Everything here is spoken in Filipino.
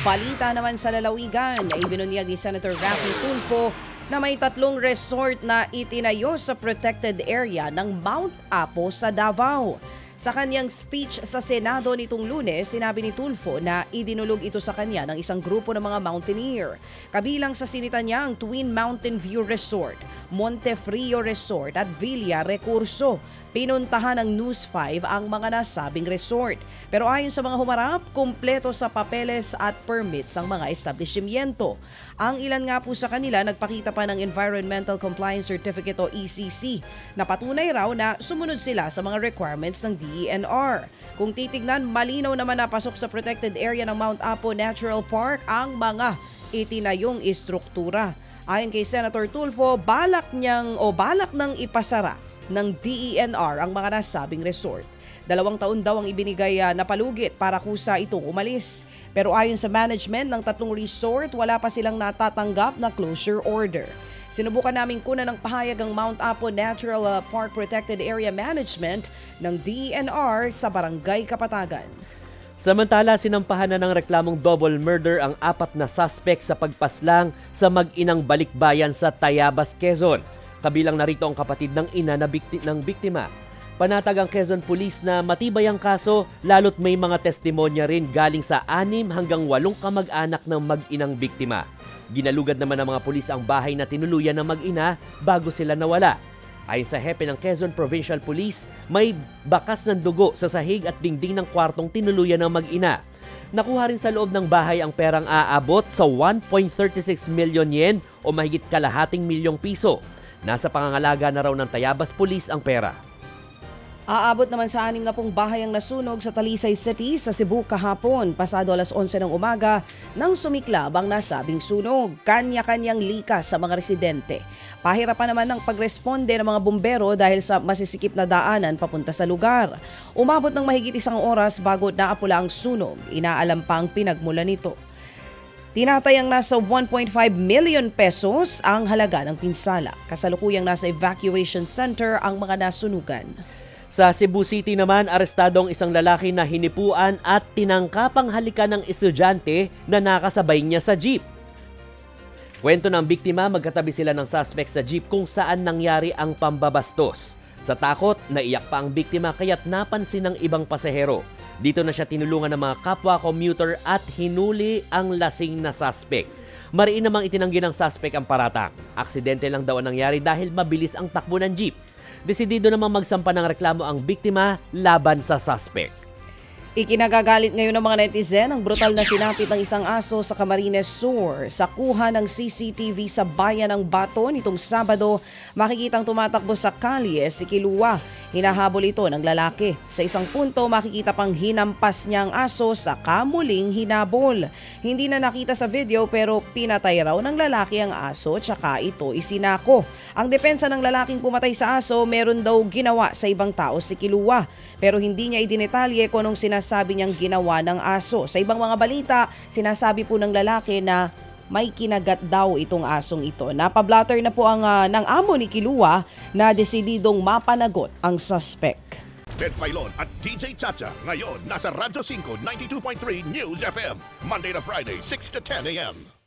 Balita naman sa lalawigan na ibinunyag ni Senator Raffy Tulfo na may 3 resort na itinayo sa protected area ng Mount Apo sa Davao. Sa kanyang speech sa Senado nitong Lunes, sinabi ni Tulfo na idinulog ito sa kanya ng isang grupo ng mga mountaineer. Kabilang sa sinita niya ang Twin Mountain View Resort, Montefrio Resort at Villa Recurso. Pinuntahan ng News 5 ang mga nasabing resort. Pero ayon sa mga humarap, kumpleto sa papeles at permits ang mga establishmento. Ang ilan nga po sa kanila nagpakita pa ng Environmental Compliance Certificate o ECC na patunay raw na sumunod sila sa mga requirements ng DENR. Kung titignan, malinaw naman na pasok sa protected area ng Mount Apo Natural Park ang mga itinayong istruktura. Ayon kay Senator Tulfo, balak nang ipasara ng DENR ang mga nasabing resort. 2 taon daw ang ibinigay na palugit para kusa itong umalis. Pero ayon sa management ng 3 resort, wala pa silang natatanggap na closure order. Sinubukan namin kunan ng pahayag ang Mount Apo Natural Park Protected Area Management ng DENR sa Barangay Kapatagan. Samantala, sinampahan na ng reklamong double murder ang 4 na suspect sa pagpaslang sa mag-inang balikbayan sa Tayabas, Quezon. Kabilang narito ang kapatid ng ina ng biktima. Panatag ang Quezon Police na matibay ang kaso lalo't may mga testimonya rin galing sa 6 hanggang 8 kamag-anak ng mag-inang biktima. Ginalugad naman ng mga pulis ang bahay na tinuluyan ng mag-ina bago sila nawala. Ayon sa hepe ng Quezon Provincial Police, may bakas ng dugo sa sahig at dingding ng kwartong tinuluyan ng mag-ina. Nakuha rin sa loob ng bahay ang perang aabot sa 1.36 million yen o mahigit kalahating milyong piso. Nasa pangangalaga na raw ng Tayabas Police ang pera. Aabot naman sa 6 na pong bahay ang nasunog sa Talisay City sa Cebu kahapon, pasado alas 11 ng umaga nang sumiklab ang nasabing sunog. Kanya-kanyang likas sa mga residente. Pahirapan naman ng pagresponde ng mga bumbero dahil sa masisikip na daanan papunta sa lugar. Umabot ng mahigit 1 oras bago naapula ang sunog. Inaalam pa ang pinagmulan nito. Tinatayang nasa 1.5 million pesos ang halaga ng pinsala. Kasalukuyang nasa evacuation center ang mga nasunugan. Sa Cebu City naman, arestado ang isang lalaki na hinipuan at tinangkapang halikan ng estudyante na nakasabay niya sa jeep. Kwento ng biktima, magkatabi sila ng suspect sa jeep kung saan nangyari ang pambabastos. Sa takot, naiyak pa ang biktima kaya't napansin ng ibang pasahero. Dito na siya tinulungan ng mga kapwa commuter at hinuli ang lasing na suspect. Mariin namang itinanggi ng suspect ang paratang. Aksidente lang daw ang nangyari dahil mabilis ang takbo ng jeep. Desidido namang magsampa ng reklamo ang biktima laban sa suspect. Ikinagagalit ngayon ng mga netizen ang brutal na sinapit ng isang aso sa Camarines Sur. Sa kuha ng CCTV sa bayan ng Bato nitong Sabado, makikitang tumatakbo sa kalye si Kilua. Hinahabol ito ng lalaki. Sa isang punto, makikita pang hinampas niya ang aso sa kamuling hinabol. Hindi na nakita sa video pero pinatay raw ng lalaki ang aso tsaka ito isinako. Ang depensa ng lalaking pumatay sa aso, meron daw ginawa sa ibang tao si Kilua. Pero hindi niya idinetalye kung anong sinasabi niyang ginawa ng aso. Sa ibang mga balita, sinasabi po ng lalaki na may kinagat daw itong asong ito. Napablatter na po ng amo ni Kilua na desididong mapanagot ang suspect. Ted Filon at DJ Chacha ngayon nasa Radyo 5 92.3 News FM Monday to Friday 6 to 10 a.m.